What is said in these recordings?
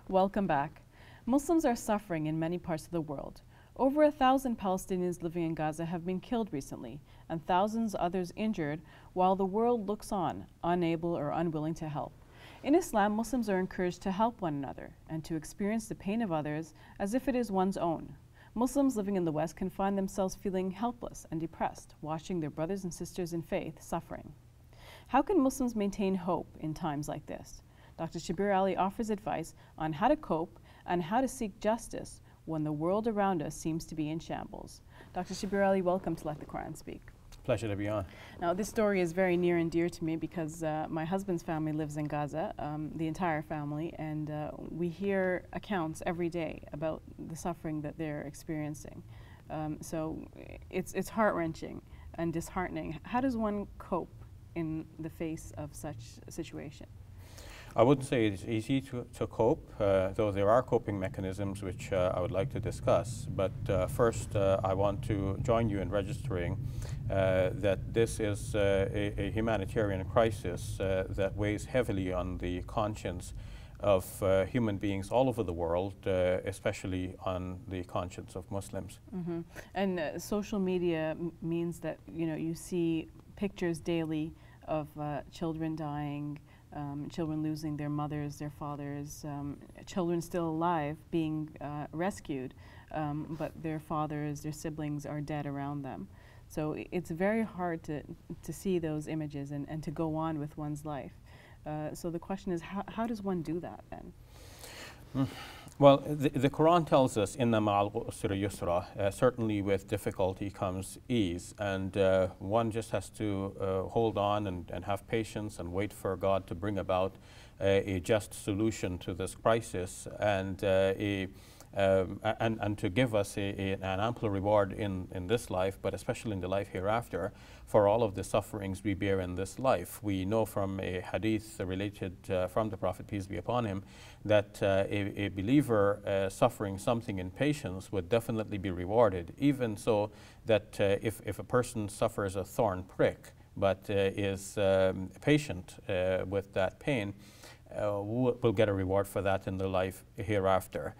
Welcome back. Muslims are suffering in many parts of the world. Over 1,000 Palestinians living in Gaza have been killed recently, and thousands others injured, while the world looks on, unable or unwilling to help. In Islam, Muslims are encouraged to help one another and to experience the pain of others as if it is one's own. Muslims living in the West can find themselves feeling helpless and depressed, watching their brothers and sisters in faith suffering. How can Muslims maintain hope in times like this? Dr. Shabir Ali offers advice on how to cope and how to seek justice when the world around us seems to be in shambles. Dr. Shabir Ali, welcome to Let the Quran Speak. Pleasure to be on. Now, this story is very near and dear to me because my husband's family lives in Gaza, the entire family, and we hear accounts every day about the suffering that they're experiencing. So it's heart-wrenching and disheartening. How does one cope in the face of such a situation? I wouldn't say it's easy to cope, though there are coping mechanisms which I would like to discuss. But first, I want to join you in registering that this is a humanitarian crisis that weighs heavily on the conscience of human beings all over the world, especially on the conscience of Muslims. Mm-hmm. And social media means that you see pictures daily of children dying, children losing their mothers, their fathers, children still alive being rescued, but their fathers, their siblings are dead around them. So it's very hard to see those images and to go on with one's life. So the question is, how does one do that then? Well, the Quran tells us, "Inna ma'al usri yusra," certainly with difficulty comes ease, and one just has to hold on and have patience and wait for God to bring about a just solution to this crisis and to give us an ample reward in this life, but especially in the life hereafter, for all of the sufferings we bear in this life. We know from a hadith related from the Prophet, peace be upon him, that a believer suffering something in patience would definitely be rewarded, even so that if a person suffers a thorn prick but is patient with that pain, will get a reward for that in the life hereafter.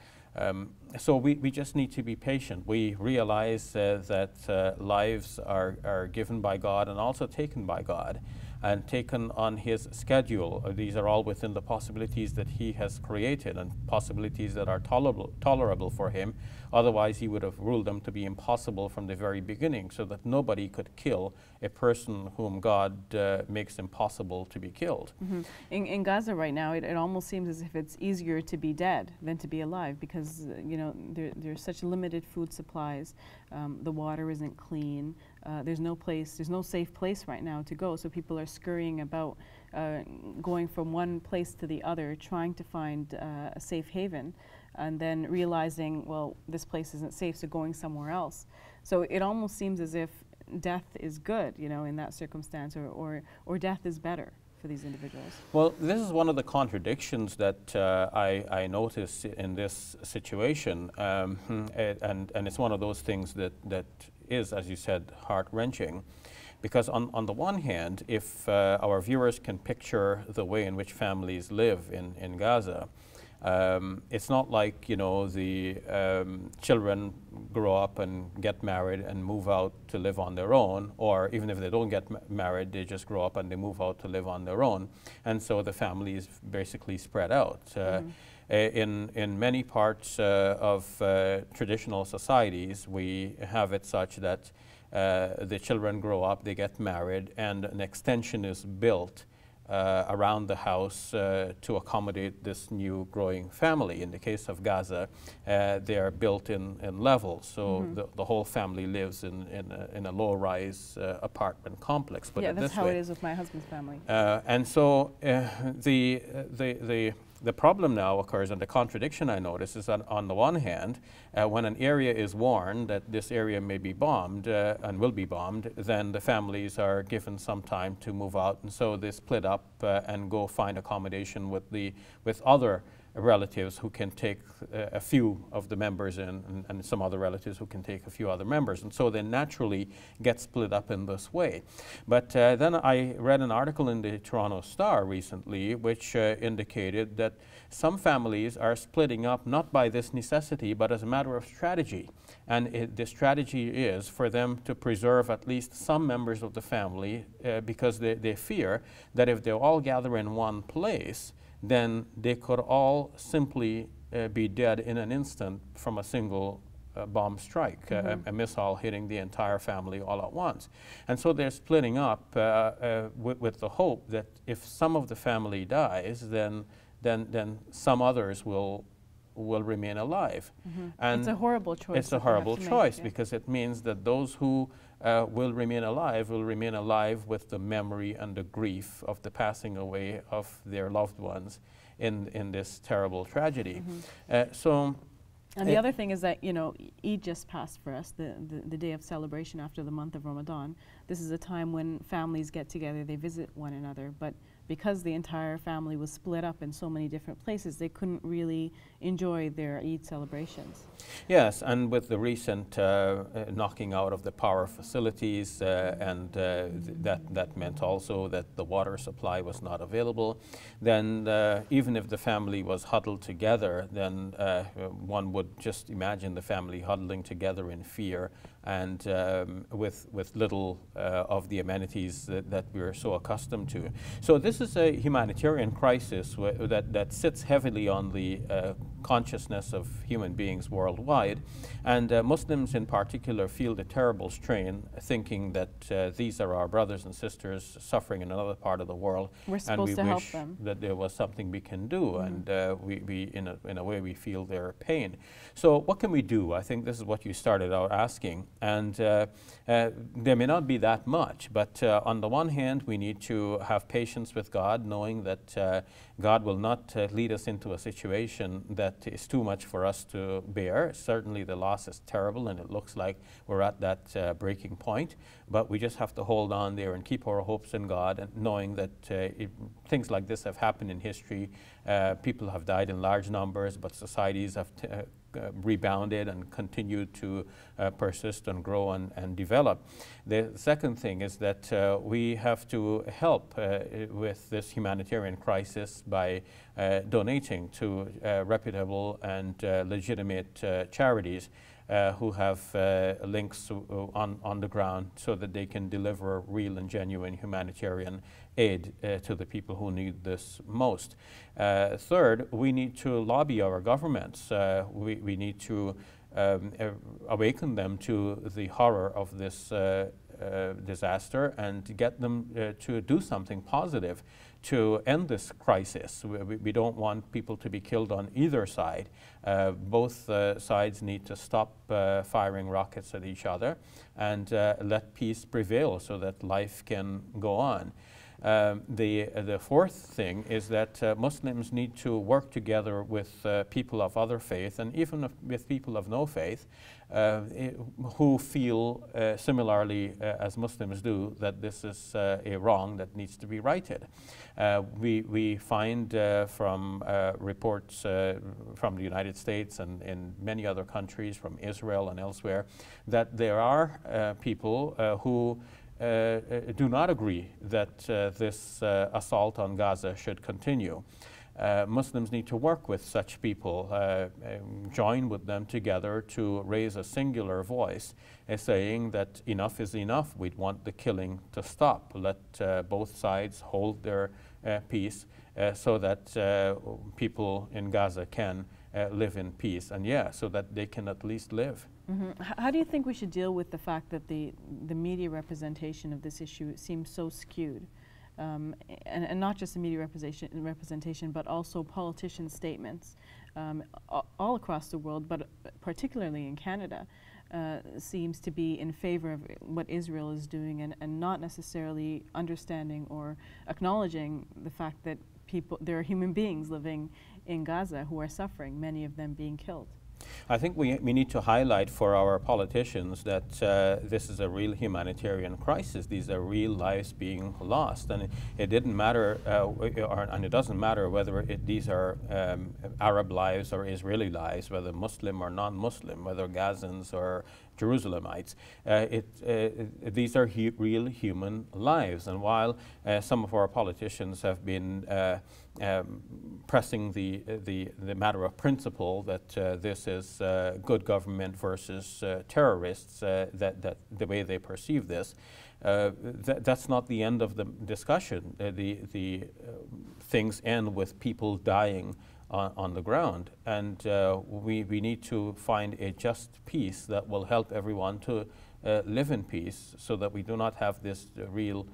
So we just need to be patient. We realize that lives are given by God and also taken by God and taken on His schedule. These are all within the possibilities that He has created and possibilities that are tolerable for Him. Otherwise, He would have ruled them to be impossible from the very beginning, so that nobody could kill a person whom God makes impossible to be killed. Mm-hmm. In Gaza right now, it almost seems as if it's easier to be dead than to be alive because there's such limited food supplies. The water isn't clean. There's no safe place right now to go. So people are scurrying about, going from one place to the other, trying to find a safe haven, and then realizing, well, this place isn't safe, so going somewhere else. So it almost seems as if death is good, in that circumstance, or death is better for these individuals. Well, this is one of the contradictions that I notice in this situation, and it's one of those things that is, as you said, heart-wrenching. Because on the one hand, if our viewers can picture the way in which families live in Gaza, it's not like, the children grow up and get married and move out to live on their own, or even if they don't get married, they just grow up and they move out to live on their own. And so the family is basically spread out. In many parts of traditional societies, we have it such that the children grow up, they get married, and an extension is built around the house to accommodate this new growing family. In the case of Gaza, they are built in levels, so the whole family lives in a low-rise apartment complex. Yeah, that's how it is with my husband's family. And so the problem now occurs, and the contradiction I notice is that on the one hand, when an area is warned that this area may be bombed and will be bombed, then the families are given some time to move out, and so they split up and go find accommodation with other relatives who can take a few of the members in, and some other relatives who can take a few other members. And so they naturally get split up in this way. But then I read an article in the Toronto Star recently which indicated that some families are splitting up not by this necessity but as a matter of strategy. And the strategy is for them to preserve at least some members of the family because they fear that if they all gather in one place, then they could all simply be dead in an instant from a single bomb strike, a missile hitting the entire family all at once. And so they're splitting up with the hope that if some of the family dies, then some others will remain alive. And it's a horrible choice. It's a horrible choice because it means that those who will remain alive with the memory and the grief of the passing away of their loved ones in this terrible tragedy. And the other thing is that, you know, Eid just passed for us, the day of celebration after the month of Ramadan. This is a time when families get together, they visit one another, but because the entire family was split up in so many different places, they couldn't really enjoy their Eid celebrations. Yes, and with the recent knocking out of the power facilities, and that meant also that the water supply was not available, then even if the family was huddled together, then one would just imagine the family huddling together in fear and with little of the amenities that we're so accustomed to. So this is a humanitarian crisis that sits heavily on the consciousness of human beings worldwide, and Muslims in particular feel the terrible strain thinking that these are our brothers and sisters suffering in another part of the world. We're supposed to help them. That there was something we can do, and we in a way we feel their pain. So what can we do? I think this is what you started out asking, and there may not be that much, but on the one hand we need to have patience with God, knowing that God will not lead us into a situation that is too much for us to bear. Certainly the loss is terrible and it looks like we're at that breaking point, but we just have to hold on there and keep our hopes in God, and knowing that things like this have happened in history. People have died in large numbers, but societies have rebounded and continued to persist and grow and develop. The second thing is that we have to help with this humanitarian crisis by donating to reputable and legitimate charities who have links on the ground so that they can deliver real and genuine humanitarian aid to the people who need this most. Third, we need to lobby our governments. We need to awaken them to the horror of this disaster and to get them to do something positive to end this crisis. We don't want people to be killed on either side. Both sides need to stop firing rockets at each other and let peace prevail so that life can go on. The fourth thing is that Muslims need to work together with people of other faith, and even with people of no faith, who feel similarly as Muslims do that this is a wrong that needs to be righted. We find from reports from the United States and in many other countries, from Israel and elsewhere, that there are people who do not agree that this assault on Gaza should continue. Muslims need to work with such people, join with them together to raise a singular voice, saying that enough is enough. We want the killing to stop. Let both sides hold their peace so that people in Gaza can live in peace, and so that they can at least live. How do you think we should deal with the fact that the media representation of this issue seems so skewed? And not just the media representation, but also politician statements all across the world, but particularly in Canada, seems to be in favor of what Israel is doing and not necessarily understanding or acknowledging the fact that there are human beings living in Gaza who are suffering, many of them being killed. I think we need to highlight for our politicians that this is a real humanitarian crisis. These are real lives being lost, and it didn't matter, and it doesn't matter whether these are Arab lives or Israeli lives, whether Muslim or non-Muslim, whether Gazans or Jerusalemites. These are real human lives, and while some of our politicians have been pressing the matter of principle that this is good government versus terrorists, that the way they perceive this, that's not the end of the discussion. The things end with people dying on the ground, and we need to find a just peace that will help everyone to live in peace, so that we do not have this real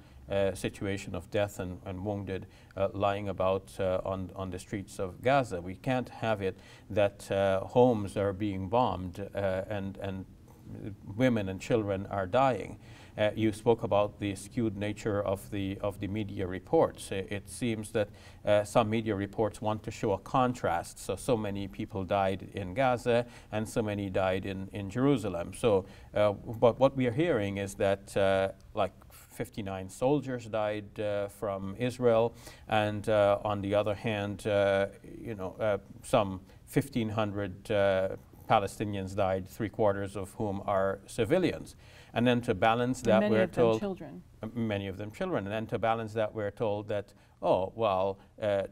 situation of death and wounded lying about on the streets of Gaza. We can't have it that homes are being bombed and women and children are dying. You spoke about the skewed nature of the media reports. It seems that some media reports want to show a contrast. So many people died in Gaza and so many died in Jerusalem. So, but what we are hearing is that like 59 soldiers died from Israel, and on the other hand, some 1,500 Palestinians died, 3/4 of whom are civilians. And then to balance that, we're told children. Many of them children. And then to balance that, we're told that, oh, well,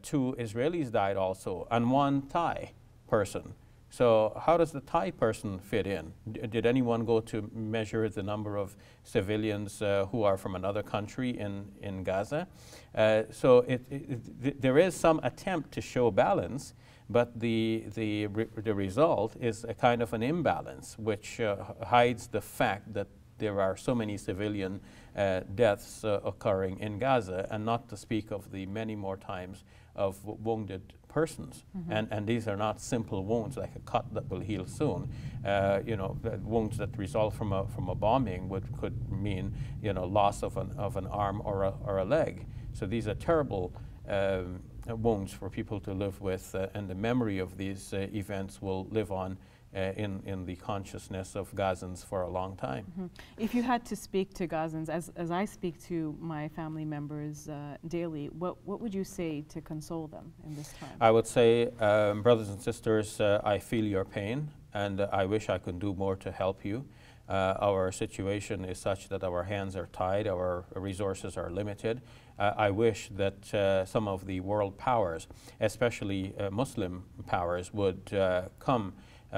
2 Israelis died also, and 1 Thai person. So how does the Thai person fit in? Did anyone go to measure the number of civilians who are from another country in Gaza? So there is some attempt to show balance, but the result is a kind of an imbalance, which hides the fact that there are so many civilian deaths occurring in Gaza, and not to speak of the many more times of wounded persons. Mm-hmm. And these are not simple wounds like a cut that will heal soon. Wounds that result from a bombing could mean loss of an arm or a leg. So these are terrible wounds for people to live with, and the memory of these events will live on in the consciousness of Gazans for a long time. Mm-hmm. If you had to speak to Gazans, as I speak to my family members daily, what would you say to console them in this time? I would say, brothers and sisters, I feel your pain, and I wish I could do more to help you. Our situation is such that our hands are tied, our resources are limited. I wish that some of the world powers, especially Muslim powers, would come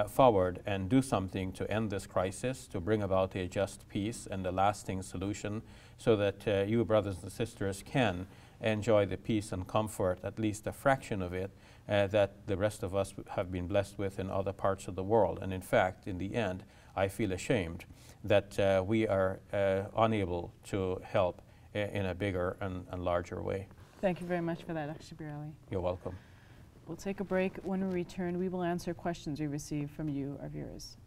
forward and do something to end this crisis, to bring about a just peace and a lasting solution, so that you, brothers and sisters, can enjoy the peace and comfort, at least a fraction of it, that the rest of us have been blessed with in other parts of the world. And in fact, in the end, I feel ashamed that we are unable to help in a bigger and larger way. Thank you very much for that, Dr. Shabir Ali. You're welcome. We'll take a break. When we return, we will answer questions we receive from you, our viewers.